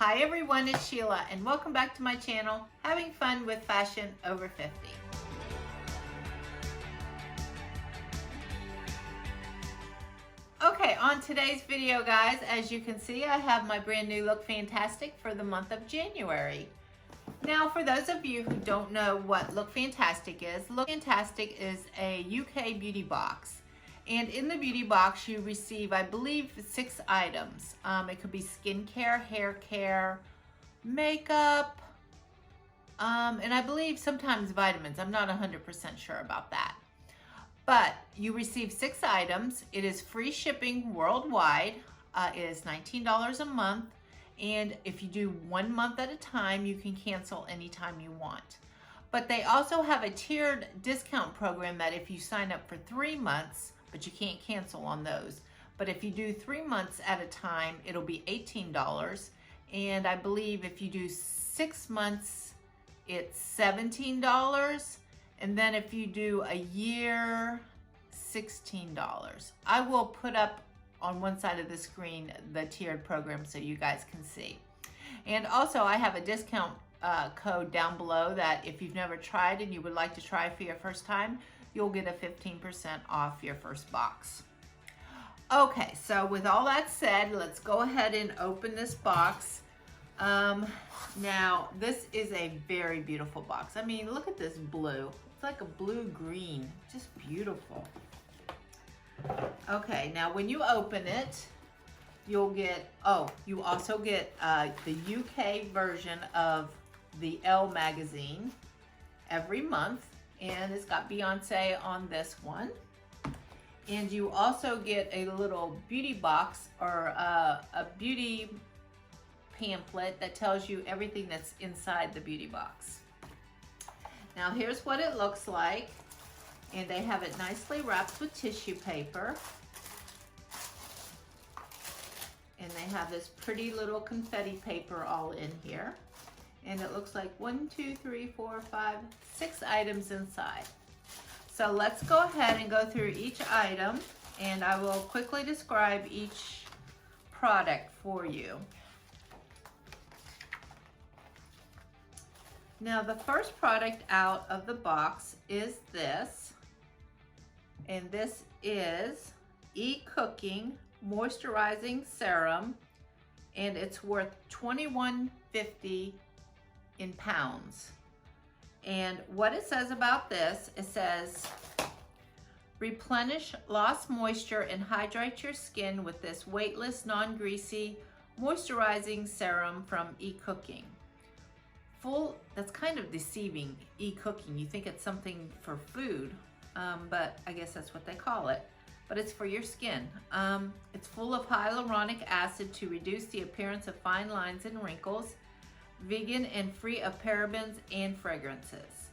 Hi everyone, it's Sheila and welcome back to my channel, Having Fun with Fashion Over 50. Okay, on today's video guys, as you can see, I have my brand new Look Fantastic for the month of January. Now for those of you who don't know what Look Fantastic is a UK beauty box. And in the beauty box, you receive, I believe, 6 items. It could be skincare, hair care, makeup, and I believe sometimes vitamins. I'm not 100% sure about that. But you receive 6 items. It is free shipping worldwide. It is $19 a month. And if you do 1 month at a time, you can cancel anytime you want. But they also have a tiered discount program that if you sign up for 3 months, but you can't cancel on those. But if you do 3 months at a time, it'll be $18. And I believe if you do 6 months, it's $17. And then if you do a year, $16. I will put up on one side of the screen the tiered program so you guys can see. And also I have a discount code down below that if you've never tried and you would like to try for your first time, you'll get a 15% off your first box. Okay, so with all that said, let's go ahead and open this box. Now, this is a very beautiful box. I mean, look at this blue. It's like a blue-green, just beautiful. Okay, now when you open it, you'll get, you also get the UK version of the ELLE magazine every month. And it's got Beyonce on this one. And you also get a little beauty box or a beauty pamphlet that tells you everything that's inside the beauty box. Now here's what it looks like. And they have it nicely wrapped with tissue paper. And they have this pretty little confetti paper all in here. And it looks like 1, 2, 3, 4, 5, 6 items inside. So let's go ahead and go through each item and I will quickly describe each product for you. Now the first product out of the box is this. And this is E-Cooking Moisturizing Serum. And it's worth $21.50 in pounds. And what it says about this, it says, replenish lost moisture and hydrate your skin with this weightless, non-greasy, moisturizing serum from E-Cooking. That's kind of deceiving, E-Cooking. You think it's something for food, but I guess that's what they call it. But it's for your skin. It's full of hyaluronic acid to reduce the appearance of fine lines and wrinkles. Vegan and free of parabens and fragrances.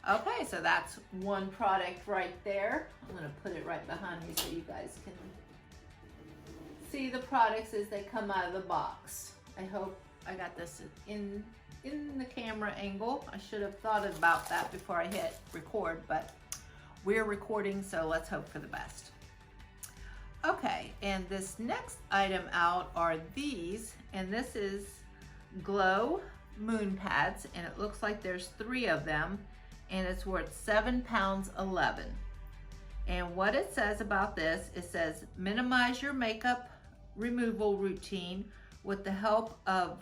Okay, so that's one product right there. I'm gonna put it right behind me so you guys can see the products as they come out of the box. I hope I got this in the camera angle. I should have thought about that before I hit record, but we're recording, so let's hope for the best. Okay, and this next item out are these, and this is Glow Moon Pads, and it looks like there's 3 of them, and it's worth £7.11. And what it says about this, it says minimize your makeup removal routine with the help of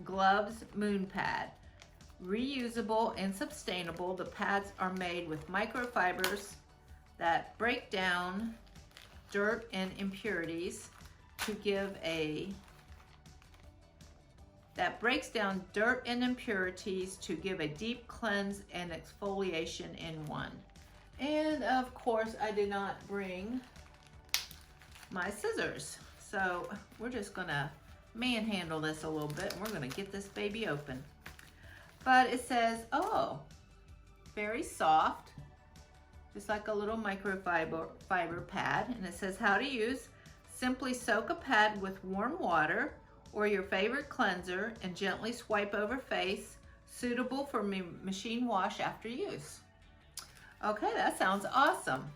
Glove's Moon Pad. Reusable and sustainable, the pads are made with microfibers that break down dirt and impurities to give a deep cleanse and exfoliation in one. And of course, I did not bring my scissors. So we're just gonna manhandle this a little bit and we're gonna get this baby open. But it says, very soft, just like a little microfiber pad. And it says how to use. Simply soak a pad with warm water or your favorite cleanser and gently swipe over face, suitable for machine wash after use. Okay, that sounds awesome.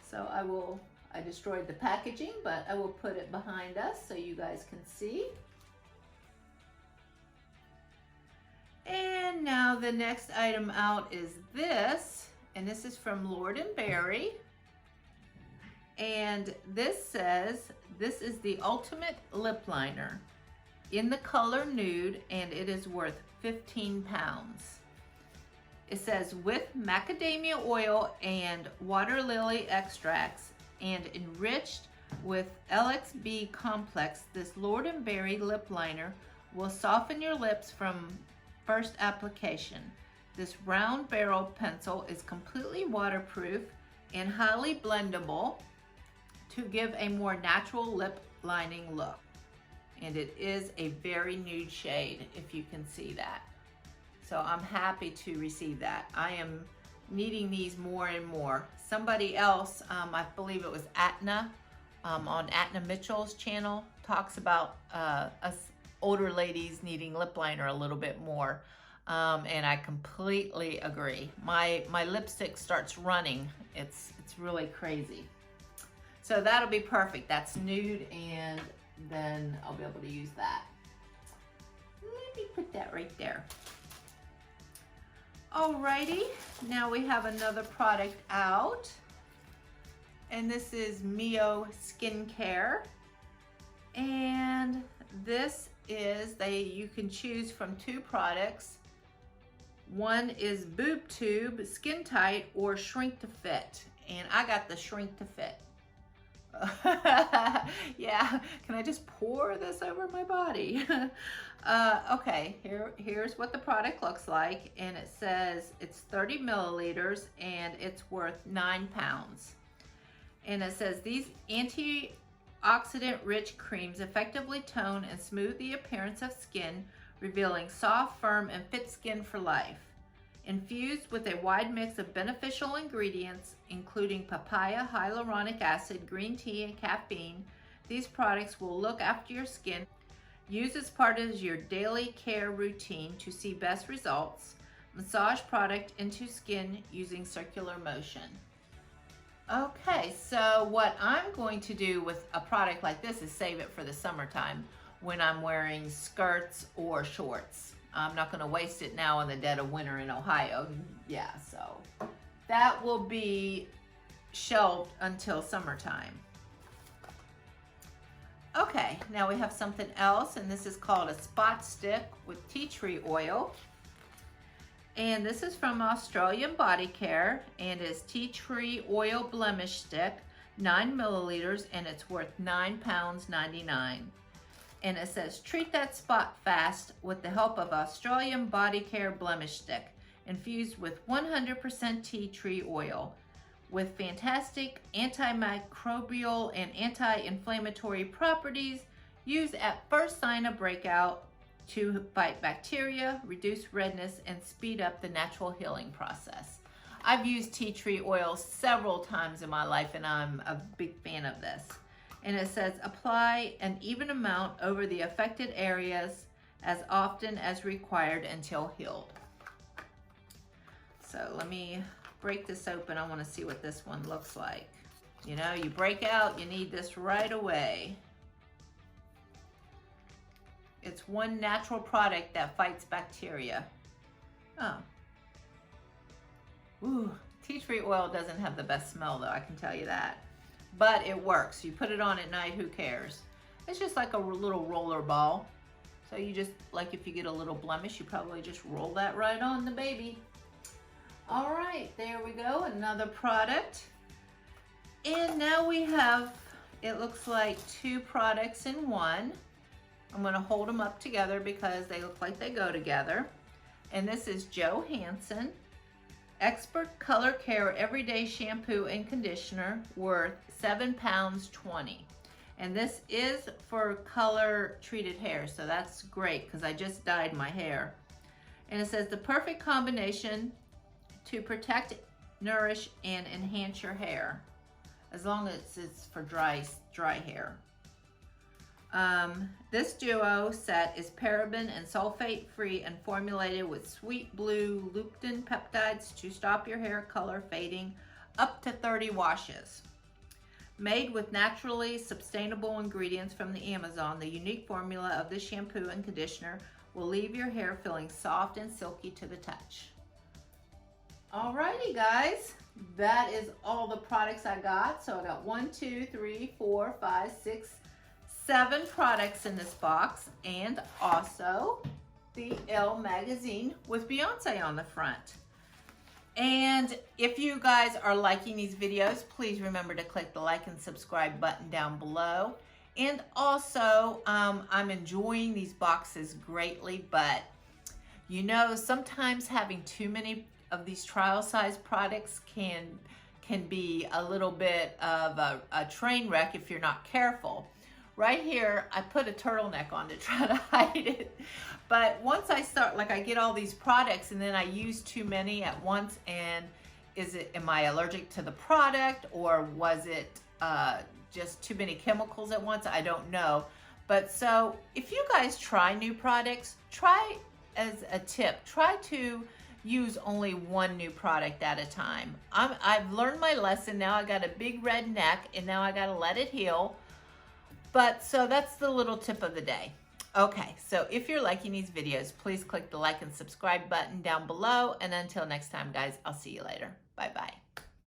So I destroyed the packaging, but I will put it behind us so you guys can see. the next item out is this, and this is from Lord & Berry. And this says, this is the ultimate lip liner in the color nude, and it is worth 15 pounds. It says with macadamia oil and water lily extracts and enriched with LXB complex, this Lord & Berry lip liner will soften your lips from first application. This round barrel pencil is completely waterproof and highly blendable to give a more natural lip lining look. And it is a very nude shade, if you can see that. So I'm happy to receive that. I am needing these more and more. Somebody else, I believe it was Atna, on Atna Mitchell's channel, talks about us older ladies needing lip liner a little bit more. And I completely agree. My lipstick starts running. It's really crazy. So that'll be perfect. That's nude, and then I'll be able to use that. Let me put that right there. Alrighty, now we have another product out, and this is Mio Skincare, and this is, you can choose from 2 products. One is Boob Tube, Skin Tight, or Shrink to Fit, and I got the Shrink to Fit. Yeah, can I just pour this over my body? Okay, here's what the product looks like, and it says it's 30 milliliters and it's worth 9 pounds. And it says these antioxidant rich creams effectively tone and smooth the appearance of skin, revealing soft, firm, and fit skin for life. Infused with a wide mix of beneficial ingredients, including papaya, hyaluronic acid, green tea, and caffeine, these products will look after your skin. Use as part of your daily care routine to see best results. Massage product into skin using circular motion. Okay, so what I'm going to do with a product like this is save it for the summertime when I'm wearing skirts or shorts. I'm not going to waste it now in the dead of winter in Ohio. Yeah, so that will be shelved until summertime. Okay, now we have something else, and this is called a spot stick with tea tree oil. And this is from Australian Body Care, and is tea tree oil blemish stick, 9 milliliters, and it's worth £9.99. And it says, treat that spot fast with the help of Australian Body Care blemish stick, infused with 100% tea tree oil, with fantastic antimicrobial and anti-inflammatory properties. Used at first sign of breakout to fight bacteria, reduce redness, and speed up the natural healing process. I've used tea tree oil several times in my life, and I'm a big fan of this. And it says, apply an even amount over the affected areas as often as required until healed. So let me break this open. I want to see what this one looks like. You know, you break out, you need this right away. It's one natural product that fights bacteria. Oh. Ooh, tea tree oil doesn't have the best smell though, I can tell you that. But it works. You put it on at night, who cares? It's just like a little roller ball. So you just, like if you get a little blemish, you probably just roll that right on the baby. All right, there we go, another product. And now we have, it looks like 2 products in one. I'm gonna hold them up together because they look like they go together. And this is Joe Hansen Expert Color Care Everyday Shampoo and Conditioner, worth £7.20. And this is for color treated hair, so that's great because I just dyed my hair. And it says the perfect combination to protect, nourish, and enhance your hair, as long as it's for dry hair. This duo set is paraben and sulfate free and formulated with sweet blue lutein peptides to stop your hair color fading up to 30 washes. Made with naturally sustainable ingredients from the Amazon, the unique formula of this shampoo and conditioner will leave your hair feeling soft and silky to the touch. Alrighty guys, that is all the products I got. So I got 1, 2, 3, 4, 5, 6, 7 products in this box, and also the ELLE magazine with Beyonce on the front. And if you guys are liking these videos, please remember to click the like and subscribe button down below. And also, I'm enjoying these boxes greatly, but you know, sometimes having too many of these trial size products can be a little bit of a train wreck if you're not careful. Right here, I put a turtleneck on to try to hide it. But once I start, like I get all these products and then I use too many at once, and am I allergic to the product, or was it just too many chemicals at once? I don't know. But so if you guys try new products, try, as a tip, try to use only one new product at a time. I've learned my lesson. Now I got a big red neck and now I got to let it heal. But so that's the little tip of the day. Okay, so if you're liking these videos, please click the like and subscribe button down below. And until next time, guys, I'll see you later. Bye-bye.